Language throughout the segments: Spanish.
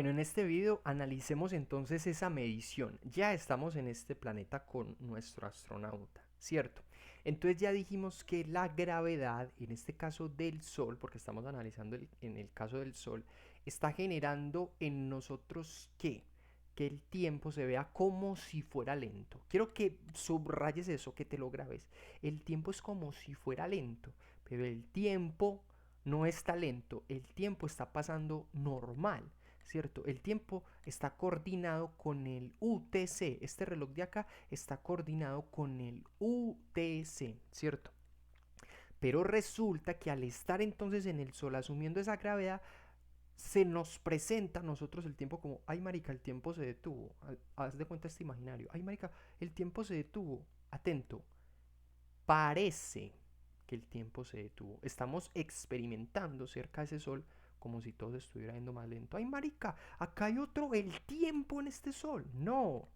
Bueno, en este video analicemos entonces esa medición. Ya estamos en este planeta con nuestro astronauta, ¿cierto? Entonces ya dijimos que la gravedad, en este caso del Sol, porque estamos analizando en el caso del Sol, está generando en nosotros ¿qué? Que el tiempo se vea como si fuera lento. Quiero que subrayes eso, que te lo grabes. El tiempo es como si fuera lento, pero el tiempo no está lento, el tiempo está pasando normal. ¿Cierto? El tiempo está coordinado con el UTC. Este reloj de acá está coordinado con el UTC, ¿cierto? Pero resulta que al estar entonces en el Sol asumiendo esa gravedad, se nos presenta a nosotros el tiempo como, ay marica, el tiempo se detuvo. Haz de cuenta este imaginario. Ay marica, el tiempo se detuvo. Atento. Parece que el tiempo se detuvo. Estamos experimentando cerca de ese sol como si todo estuviera yendo más lento. Ay, marica, acá hay otro el tiempo en este sol. No,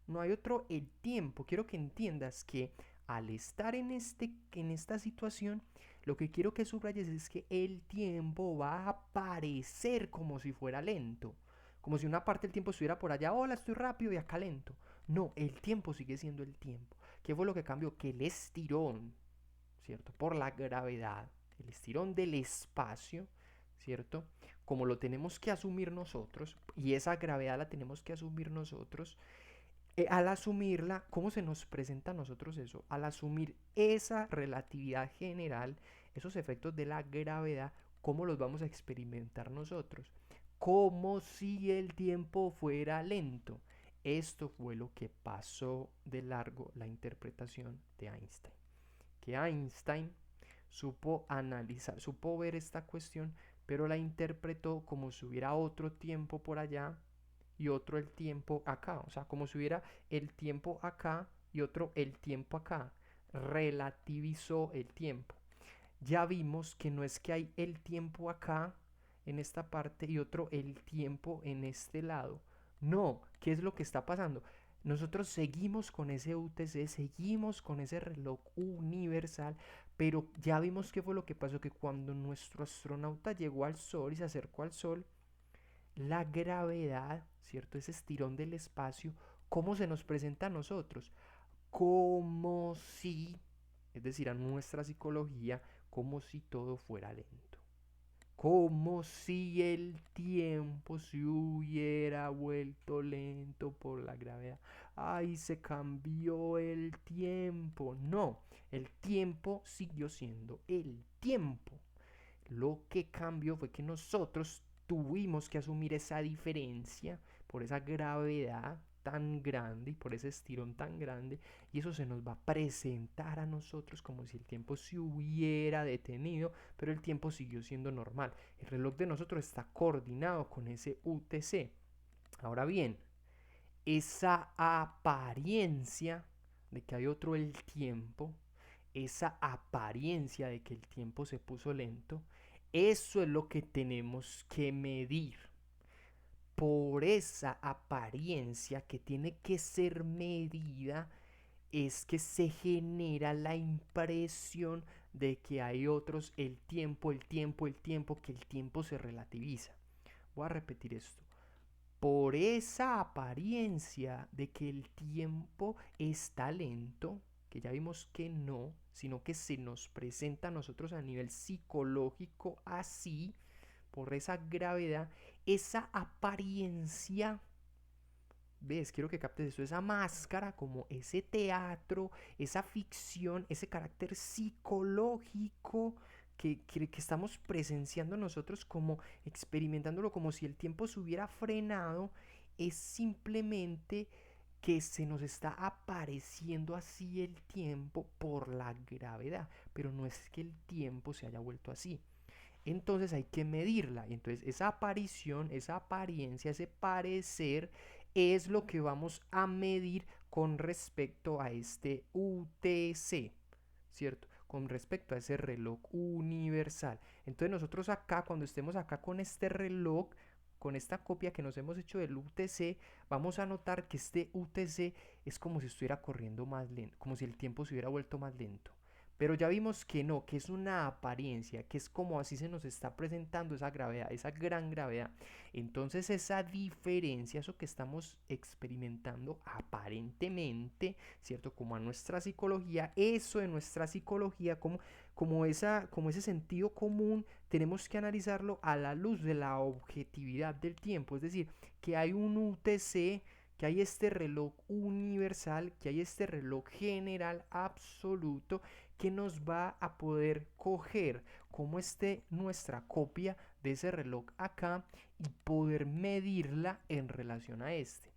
no hay otro el tiempo. Quiero que entiendas que al estar en esta situación, lo que quiero que subrayes es que el tiempo va a parecer como si fuera lento. Como si una parte del tiempo estuviera por allá, hola, estoy rápido y acá lento. No, el tiempo sigue siendo el tiempo. ¿Qué fue lo que cambió? Que el estirón, ¿cierto? Por la gravedad, el estirón del espacio, ¿cierto? Como lo tenemos que asumir nosotros, y esa gravedad la tenemos que asumir nosotros, al asumirla, ¿cómo se nos presenta a nosotros eso? Al asumir esa relatividad general, esos efectos de la gravedad, ¿cómo los vamos a experimentar nosotros? Como si el tiempo fuera lento. Esto fue lo que pasó de largo la interpretación de Einstein. Que Einstein supo analizar, supo ver esta cuestión, pero la interpretó como si hubiera otro tiempo por allá y otro el tiempo acá. O sea, como si hubiera el tiempo acá y otro el tiempo acá. Relativizó el tiempo. Ya vimos que no es que hay el tiempo acá en esta parte y otro el tiempo en este lado. No, ¿qué es lo que está pasando? Nosotros seguimos con ese UTC, seguimos con ese reloj universal, pero ya vimos qué fue lo que pasó, que cuando nuestro astronauta llegó al Sol y se acercó al Sol, la gravedad, ¿cierto? Ese estirón del espacio, ¿cómo se nos presenta a nosotros? Como si, es decir, a nuestra psicología, como si todo fuera lento. Como si el tiempo se hubiera vuelto lento por la gravedad. Ay, se cambió el tiempo. No, el tiempo siguió siendo el tiempo. Lo que cambió fue que nosotros tuvimos que asumir esa diferencia por esa gravedad tan grande y por ese estirón tan grande, y eso se nos va a presentar a nosotros como si el tiempo se hubiera detenido, pero el tiempo siguió siendo normal. El reloj de nosotros está coordinado con ese UTC. Ahora bien, esa apariencia de que hay otro el tiempo, esa apariencia de que el tiempo se puso lento, eso es lo que tenemos que medir. Por esa apariencia que tiene que ser medida es que se genera la impresión de que hay otros el tiempo, el tiempo, el tiempo, que el tiempo se relativiza. Voy a repetir esto. Por esa apariencia de que el tiempo está lento, que ya vimos que no, sino que se nos presenta a nosotros a nivel psicológico así, por esa gravedad, esa apariencia, ves, quiero que captes eso, esa máscara, como ese teatro, esa ficción, ese carácter psicológico que estamos presenciando nosotros, como experimentándolo como si el tiempo se hubiera frenado, es simplemente que se nos está apareciendo así el tiempo por la gravedad, pero no es que el tiempo se haya vuelto así. Entonces hay que medirla. Y entonces esa aparición, esa apariencia, ese parecer es lo que vamos a medir con respecto a este UTC, ¿cierto? Con respecto a ese reloj universal. Entonces nosotros acá, cuando estemos acá con este reloj, con esta copia que nos hemos hecho del UTC, vamos a notar que este UTC es como si estuviera corriendo más lento, como si el tiempo se hubiera vuelto más lento. Pero ya vimos que no, que es una apariencia, que es como así se nos está presentando esa gravedad, esa gran gravedad. Entonces esa diferencia, eso que estamos experimentando aparentemente, ¿cierto? Como a nuestra psicología, eso de nuestra psicología, como ese sentido común, tenemos que analizarlo a la luz de la objetividad del tiempo. Es decir, que hay un UTC, que hay este reloj universal, que hay este reloj general absoluto que nos va a poder coger como esté nuestra copia de ese reloj acá y poder medirla en relación a este.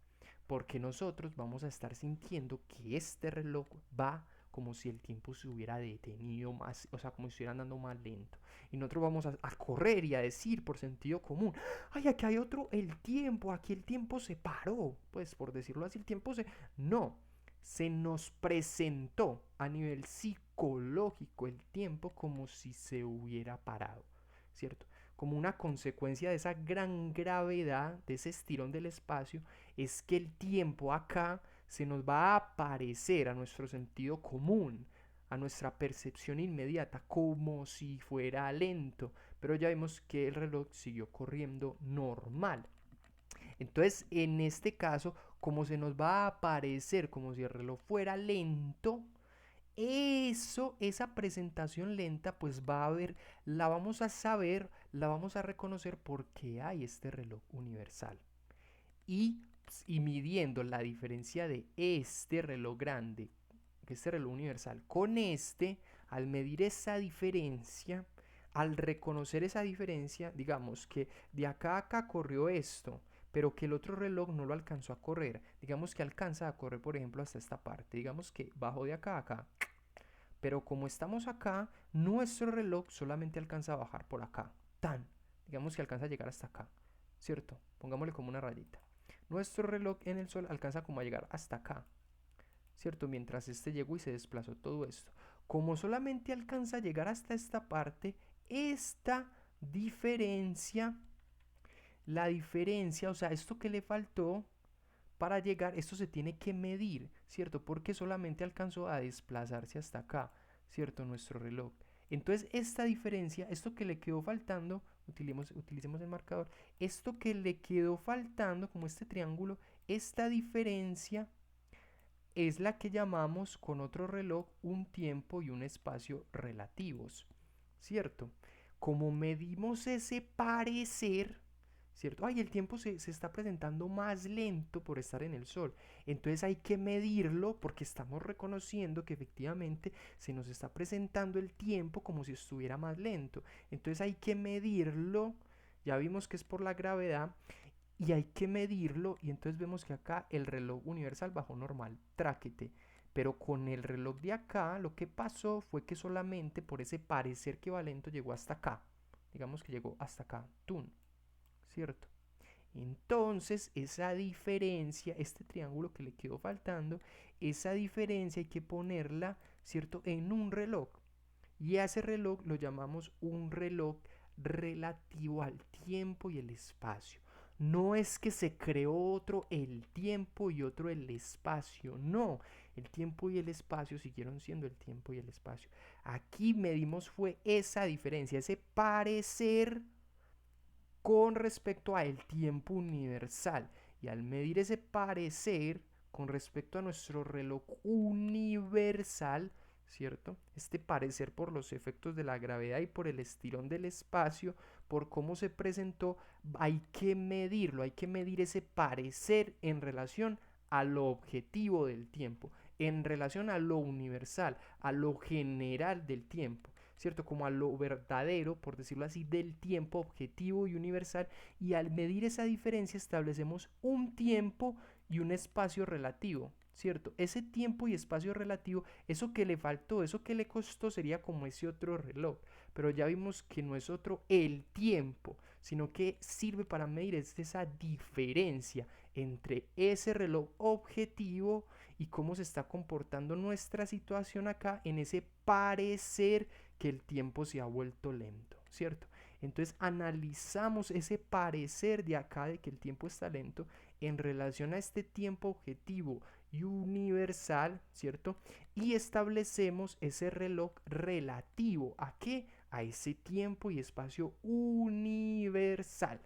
Porque nosotros vamos a estar sintiendo que este reloj va como si el tiempo se hubiera detenido más, o sea, como si estuviera andando más lento. Y nosotros vamos a correr y a decir por sentido común, ay, aquí hay otro, el tiempo, aquí el tiempo se paró. Pues por decirlo así, el tiempo se... No, se nos presentó a nivel psicológico el tiempo como si se hubiera parado, ¿cierto? Como una consecuencia de esa gran gravedad, de ese estirón del espacio, es que el tiempo acá se nos va a aparecer a nuestro sentido común, a nuestra percepción inmediata, como si fuera lento, pero ya vemos que el reloj siguió corriendo normal. Entonces, en este caso, como se nos va a aparecer como si el reloj fuera lento, esa presentación lenta, pues va a haber, la vamos a saber, la vamos a reconocer porque hay este reloj universal. Y midiendo la diferencia de este reloj grande, este reloj universal, con este, al medir esa diferencia, al reconocer esa diferencia, digamos que de acá a acá corrió esto, pero que el otro reloj no lo alcanzó a correr. Digamos que alcanza a correr, por ejemplo, hasta esta parte. Digamos que bajó de acá a acá. Pero como estamos acá, nuestro reloj solamente alcanza a bajar por acá. Tan. Digamos que alcanza a llegar hasta acá. ¿Cierto? Pongámosle como una rayita. Nuestro reloj en el sol alcanza como a llegar hasta acá. ¿Cierto? Mientras este llegó y se desplazó todo esto. Como solamente alcanza a llegar hasta esta parte, esta diferencia, la diferencia, o sea, esto que le faltó para llegar, esto se tiene que medir, ¿cierto? Porque solamente alcanzó a desplazarse hasta acá, ¿cierto? Nuestro reloj. Entonces, esta diferencia, esto que le quedó faltando, utilicemos el marcador, esto que le quedó faltando, como este triángulo, esta diferencia es la que llamamos con otro reloj un tiempo y un espacio relativos, ¿cierto? Como medimos ese parecer, ¿cierto? Ay, el tiempo se está presentando más lento por estar en el sol. Entonces hay que medirlo porque estamos reconociendo que efectivamente se nos está presentando el tiempo como si estuviera más lento. Entonces hay que medirlo. Ya vimos que es por la gravedad y hay que medirlo y entonces vemos que acá el reloj universal bajó normal, tráquete. Pero con el reloj de acá lo que pasó fue que solamente por ese parecer que va lento llegó hasta acá. Digamos que llegó hasta acá, tun, ¿cierto? Entonces esa diferencia, este triángulo que le quedó faltando, esa diferencia hay que ponerla, ¿cierto? En un reloj. Y a ese reloj lo llamamos un reloj relativo al tiempo y el espacio. No es que se creó otro el tiempo y otro el espacio, no, el tiempo y el espacio siguieron siendo el tiempo y el espacio. Aquí medimos fue esa diferencia, ese parecer con respecto a el tiempo universal. Y al medir ese parecer con respecto a nuestro reloj universal, ¿cierto? Este parecer por los efectos de la gravedad y por el estirón del espacio, por cómo se presentó, hay que medirlo, hay que medir ese parecer en relación a lo objetivo del tiempo, en relación a lo universal, a lo general del tiempo. ¿Cierto? Como a lo verdadero, por decirlo así, del tiempo objetivo y universal, y al medir esa diferencia establecemos un tiempo y un espacio relativo, ¿cierto? Ese tiempo y espacio relativo, eso que le faltó, eso que le costó sería como ese otro reloj, pero ya vimos que no es otro el tiempo, sino que sirve para medir esa diferencia entre ese reloj objetivo y cómo se está comportando nuestra situación acá en ese parecer que el tiempo se ha vuelto lento, ¿cierto? Entonces analizamos ese parecer de acá de que el tiempo está lento en relación a este tiempo objetivo y universal, ¿cierto? Y establecemos ese reloj relativo. ¿A qué? A ese tiempo y espacio universal.